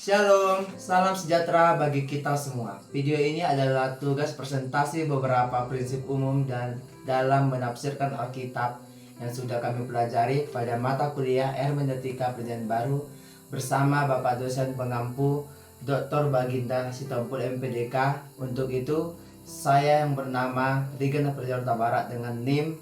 Shalom, salam sejahtera bagi kita semua. Video ini adalah tugas presentasi beberapa prinsip umum dan dalam menafsirkan Alkitab yang sudah kami pelajari pada mata kuliah Hermeneutika Perjanjian Baru bersama Bapak dosen pengampu Dr. Baginda Sitompul MPDK. Untuk itu, saya yang bernama Rigana Perjalanan Barat dengan NIM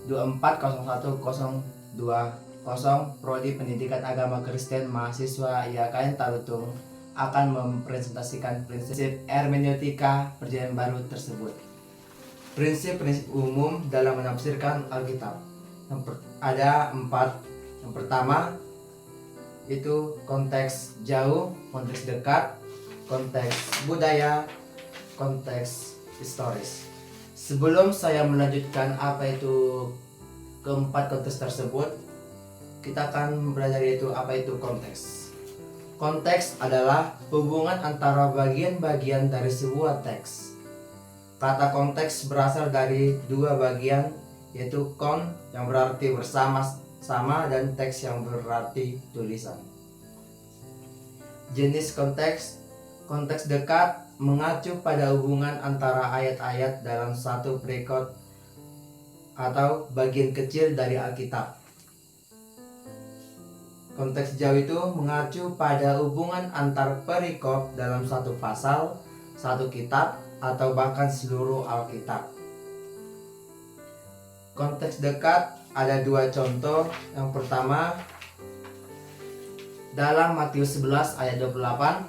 2401020 Prodi Pendidikan Agama Kristen Mahasiswa IAKN Tarutung akan mempresentasikan prinsip hermeneutika Perjanjian Baru tersebut. Prinsip-prinsip umum dalam menafsirkan Alkitab ada 4. Yang pertama itu konteks jauh, konteks dekat, konteks budaya, konteks historis. Sebelum saya melanjutkan apa itu keempat konteks tersebut, kita akan belajar yaitu apa itu konteks. Konteks adalah hubungan antara bagian-bagian dari sebuah teks. Kata konteks berasal dari dua bagian, yaitu kon yang berarti bersama-sama dan teks yang berarti tulisan. Jenis konteks: konteks dekat mengacu pada hubungan antara ayat-ayat dalam satu perikop atau bagian kecil dari Alkitab. Konteks jauh itu mengacu pada hubungan antar perikop dalam satu pasal, satu kitab, atau bahkan seluruh Alkitab. Konteks dekat ada dua contoh. Yang pertama, dalam Matius 11 ayat 28,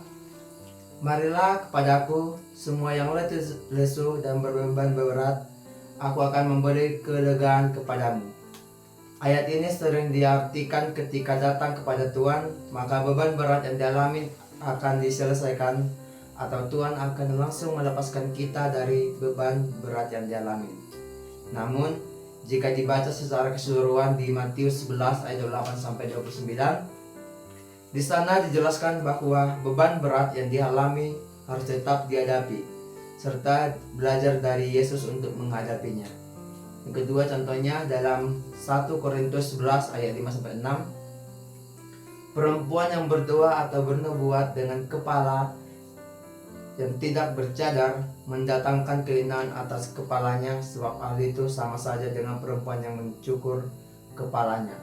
"Marilah kepadaku semua yang letih lesu dan berbeban berat, aku akan memberi kelegaan kepadamu." Ayat ini sering diartikan ketika datang kepada Tuhan, maka beban berat yang dialami akan diselesaikan, atau Tuhan akan langsung melepaskan kita dari beban berat yang dialami. Namun, jika dibaca secara keseluruhan di Matius 11 ayat 28-29, di sana dijelaskan bahwa beban berat yang dialami harus tetap dihadapi, serta belajar dari Yesus untuk menghadapinya. Yang kedua contohnya dalam 1 Korintus 11 ayat 5-6, "Perempuan yang berdoa atau bernubuat dengan kepala yang tidak bercadar mendatangkan kehinaan atas kepalanya, sebab hal itu sama saja dengan perempuan yang mencukur kepalanya.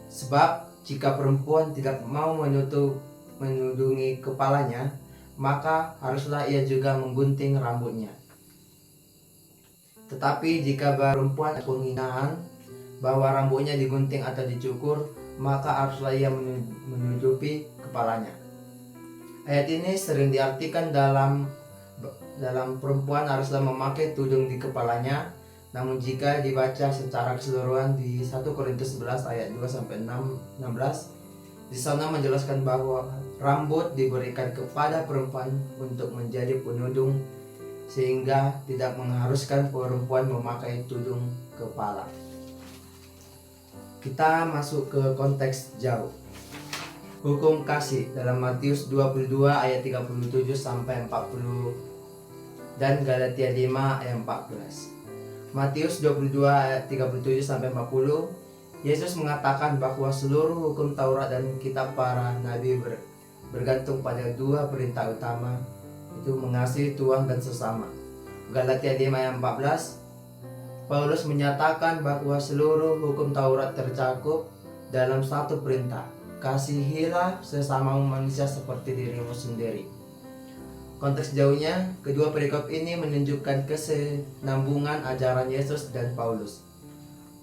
Sebab jika perempuan tidak mau menudungi kepalanya, maka haruslah ia juga menggunting rambutnya. Tetapi jika perempuan ada penghinaan bahwa rambutnya digunting atau dicukur, maka haruslah ia menutupi kepalanya." Ayat ini sering diartikan dalam perempuan haruslah memakai tudung di kepalanya. Namun jika dibaca secara keseluruhan di 1 Korintus 11 ayat 2-16, di sana menjelaskan bahwa rambut diberikan kepada perempuan untuk menjadi penudung, sehingga tidak mengharuskan perempuan memakai tudung kepala. Kita masuk ke konteks jauh. Hukum kasih dalam Matius 22 ayat 37-40 dan Galatia 5 ayat 14. Matius 22 ayat 37-40, Yesus mengatakan bahwa seluruh hukum Taurat dan kitab para nabi bergantung pada dua perintah utama, itu mengasihi Tuhan dan sesama. Galatia 5 ayat 14, Paulus menyatakan bahwa seluruh hukum Taurat tercakup dalam satu perintah: kasihilah sesama manusia seperti dirimu sendiri. Konteks jauhnya, kedua perikop ini menunjukkan kesinambungan ajaran Yesus dan Paulus.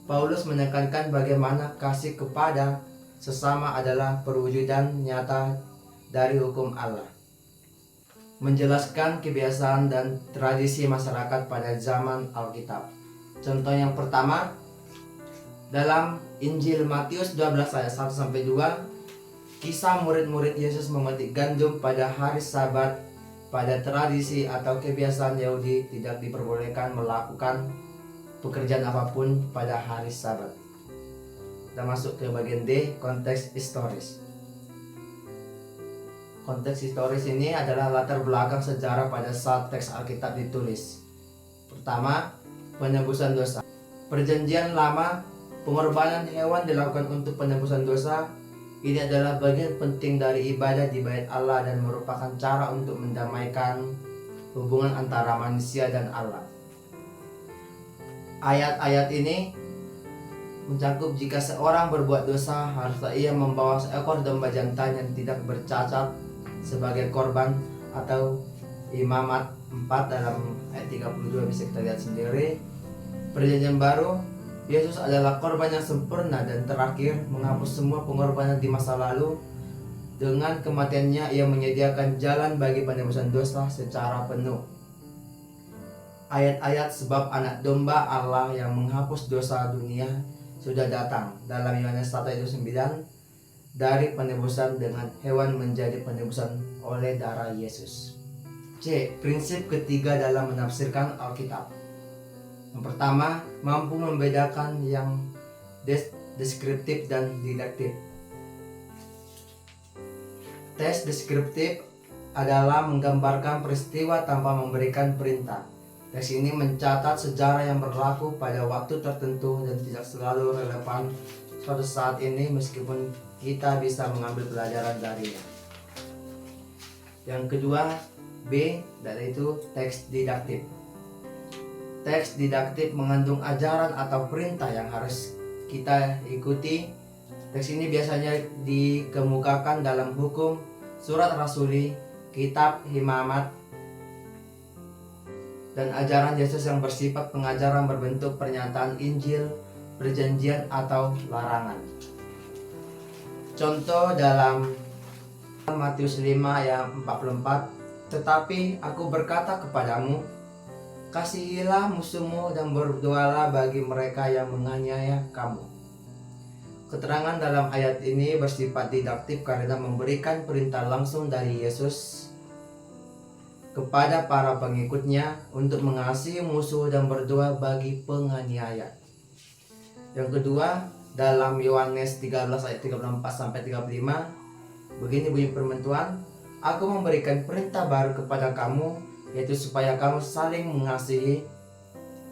Paulus menekankan bagaimana kasih kepada sesama adalah perwujudan nyata dari hukum Allah, menjelaskan kebiasaan dan tradisi masyarakat pada zaman Alkitab. Contoh yang pertama, dalam Injil Matius 12 ayat 1-2, kisah murid-murid Yesus memetik gandum pada hari Sabat. Pada tradisi atau kebiasaan Yahudi tidak diperbolehkan melakukan pekerjaan apapun pada hari Sabat. Kita masuk ke bagian D, konteks historis. Konteks historis ini adalah latar belakang sejarah pada saat teks Alkitab ditulis. Pertama, penebusan dosa. Perjanjian Lama, pengorbanan hewan dilakukan untuk penebusan dosa. Ini adalah bagian penting dari ibadah di bait Allah dan merupakan cara untuk mendamaikan hubungan antara manusia dan Allah. Ayat-ayat ini mencakup jika seorang berbuat dosa, haruslah ia membawa seekor domba jantan yang tidak bercacat sebagai korban, atau Imamat 4 dalam ayat 32 bisa kita lihat sendiri. Perjanjian baru, Yesus adalah korban yang sempurna dan terakhir menghapus semua pengorbanan di masa lalu. Dengan kematiannya ia menyediakan jalan bagi penebusan dosa secara penuh. Ayat-ayat sebab anak domba Allah yang menghapus dosa dunia sudah datang dalam Yohanes 1 ayat 9, dari penebusan dengan hewan menjadi penebusan oleh darah Yesus. C. Prinsip ketiga dalam menafsirkan Alkitab. Yang pertama, mampu membedakan yang deskriptif dan didaktif. Teks deskriptif adalah menggambarkan peristiwa tanpa memberikan perintah. Teks ini mencatat sejarah yang berlaku pada waktu tertentu dan tidak selalu relevan suatu saat ini, meskipun kita bisa mengambil pelajaran darinya. Yang kedua, B, yaitu teks didaktif. Teks didaktif mengandung ajaran atau perintah yang harus kita ikuti. Teks ini biasanya dikemukakan dalam hukum, surat rasuli, kitab Imamat, dan ajaran Yesus yang bersifat pengajaran berbentuk pernyataan Injil, perjanjian, atau larangan. Contoh dalam Matius 5 ayat 44, tetapi aku berkata kepadamu, kasihilah musuhmu dan berdoalah bagi mereka yang menganiaya kamu. Keterangan dalam ayat ini bersifat didaktif karena memberikan perintah langsung dari Yesus kepada para pengikutnya untuk mengasihi musuh dan berdoa bagi penganiaya. Yang kedua, dalam Yohanes 13 ayat 34 sampai 35, begini bunyi firman Tuhan, aku memberikan perintah baru kepada kamu, yaitu supaya kamu saling mengasihi,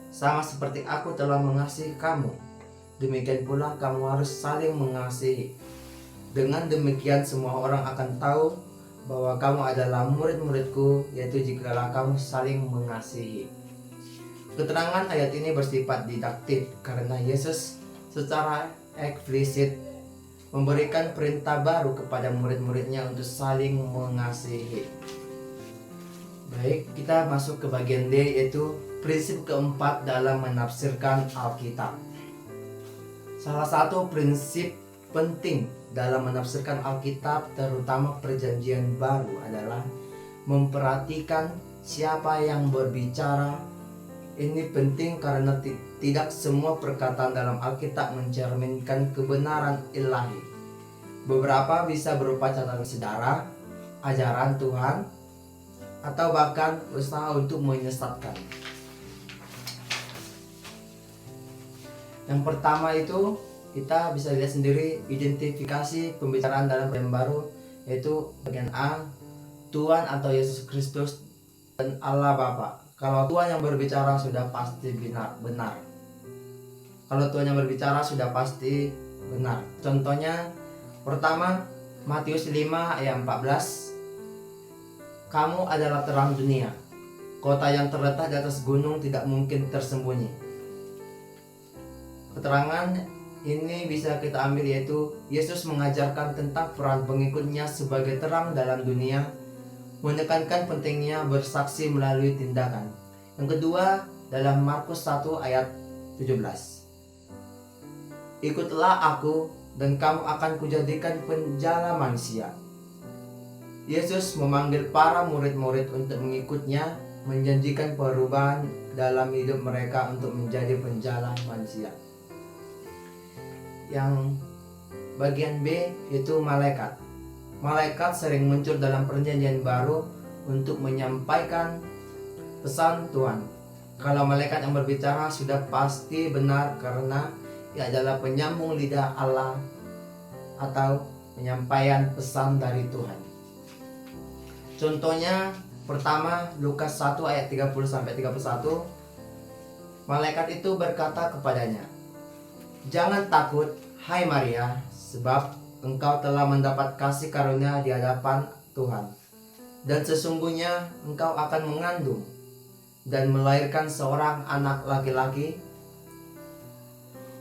sama seperti aku telah mengasihi kamu. Demikian pula kamu harus saling mengasihi. Dengan demikian semua orang akan tahu bahwa kamu adalah murid-muridku, yaitu jikalau kamu saling mengasihi. Keterangan ayat ini bersifat didaktif karena Yesus secara eksplisit memberikan perintah baru kepada murid-muridnya untuk saling mengasihi. Baik, kita masuk ke bagian D, yaitu prinsip keempat dalam menafsirkan Alkitab. Salah satu prinsip penting dalam menafsirkan Alkitab, terutama Perjanjian Baru, adalah memperhatikan siapa yang berbicara. Ini penting karena tidak semua perkataan dalam Alkitab mencerminkan kebenaran ilahi. Beberapa bisa berupa catatan sejarah, ajaran Tuhan, atau bahkan usaha untuk menyesatkan. Yang pertama itu kita bisa lihat sendiri identifikasi pembicaraan dalam Perjanjian Baru, yaitu bagian A, Tuhan atau Yesus Kristus dan Allah Bapa. Kalau Tuhan yang berbicara sudah pasti benar. Kalau Tuhan yang berbicara sudah pasti benar. Contohnya pertama, Matius 5 ayat 14. Kamu adalah terang dunia. Kota yang terletak di atas gunung tidak mungkin tersembunyi. Keterangan ini bisa kita ambil, yaitu Yesus mengajarkan tentang peran pengikutnya sebagai terang dalam dunia, menekankan pentingnya bersaksi melalui tindakan. Yang kedua, dalam Markus 1 ayat 17. Ikutlah aku dan kamu akan kujadikan penjala manusia. Yesus memanggil para murid-murid untuk mengikutnya, menjanjikan perubahan dalam hidup mereka untuk menjadi penjala manusia. Yang bagian B yaitu malaikat. Malaikat sering muncul dalam Perjanjian Baru untuk menyampaikan pesan Tuhan. Kalau malaikat yang berbicara sudah pasti benar karena ia adalah penyambung lidah Allah atau penyampaian pesan dari Tuhan. Contohnya pertama, Lukas 1 ayat 30 sampai 31. Malaikat itu berkata kepadanya, jangan takut, hai Maria, sebab engkau telah mendapat kasih karunia di hadapan Tuhan. Dan sesungguhnya engkau akan mengandung dan melahirkan seorang anak laki-laki.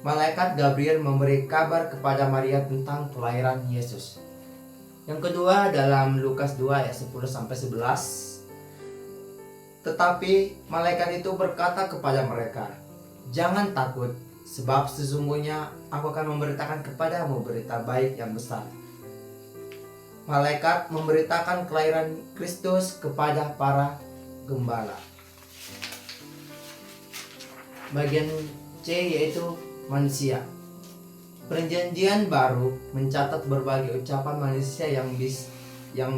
Malaikat Gabriel memberi kabar kepada Maria tentang kelahiran Yesus. Yang kedua dalam Lukas 2 ayat 10-11. Tetapi malaikat itu berkata kepada mereka, "Jangan takut, sebab sesungguhnya aku akan memberitakan kepadamu berita baik yang besar." Malaikat memberitakan kelahiran Kristus kepada para gembala. Bagian C yaitu manusia. Perjanjian baru mencatat berbagai ucapan manusia yang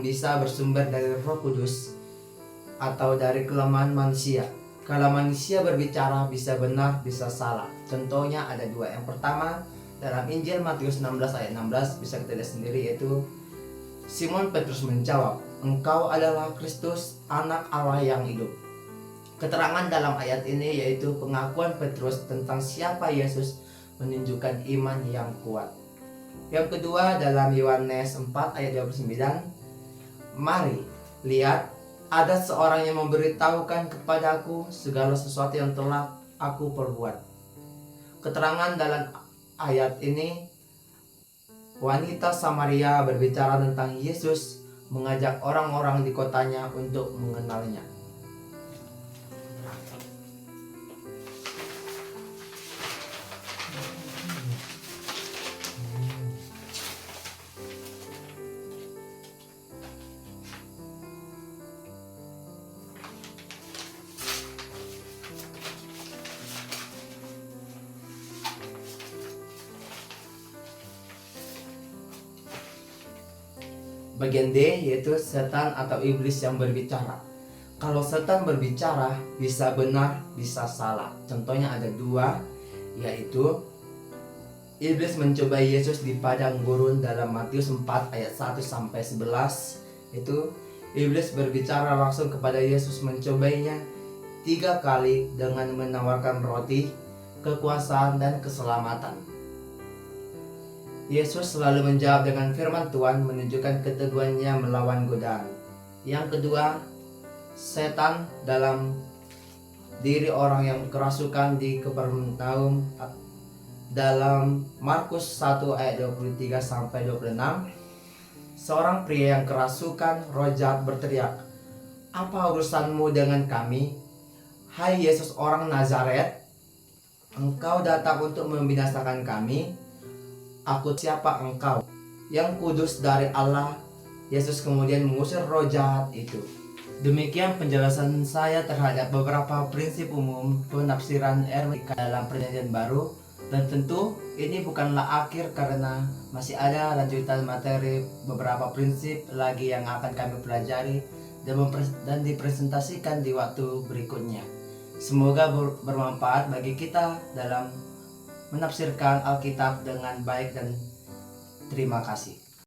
bisa bersumber dari Roh Kudus atau dari kelemahan manusia. Kalau manusia berbicara bisa benar, bisa salah. Contohnya ada dua. Yang pertama dalam Injil Matius 16 ayat 16 bisa kita lihat sendiri, yaitu Simon Petrus menjawab, "Engkau adalah Kristus, anak Allah yang hidup." Keterangan dalam ayat ini yaitu pengakuan Petrus tentang siapa Yesus menunjukkan iman yang kuat. Yang kedua dalam Yohanes 4 ayat 29, "Mari, lihat, ada seorang yang memberitahukan kepadaku segala sesuatu yang telah aku perbuat." Keterangan dalam ayat ini, wanita Samaria berbicara tentang Yesus, mengajak orang-orang di kotanya untuk mengenalnya. Bagian D yaitu setan atau iblis yang berbicara. Kalau setan berbicara bisa benar, bisa salah. Contohnya ada dua, yaitu iblis mencobai Yesus di padang gurun dalam Matius 4 ayat 1-11. Itu iblis berbicara langsung kepada Yesus, mencobainya 3 kali dengan menawarkan roti, kekuasaan, dan keselamatan. Yesus selalu menjawab dengan firman Tuhan, menunjukkan keteguhannya melawan godaan. Yang kedua, setan dalam diri orang yang kerasukan di Kapernaum dalam Markus 1 ayat 23-26. Seorang pria yang kerasukan roh jahat berteriak, "Apa urusanmu dengan kami, hai Yesus orang Nazaret? Engkau datang untuk membinasakan kami? Aku siapa engkau, yang kudus dari Allah?" Yesus kemudian mengusir roh jahat itu. Demikian penjelasan saya terhadap beberapa prinsip umum penafsiran hermeneutika dalam Perjanjian Baru. Dan tentu ini bukanlah akhir, karena masih ada lanjutan materi beberapa prinsip lagi yang akan kami pelajari dan dipresentasikan di waktu berikutnya. Semoga bermanfaat bagi kita dalam menafsirkan Alkitab dengan baik, dan terima kasih.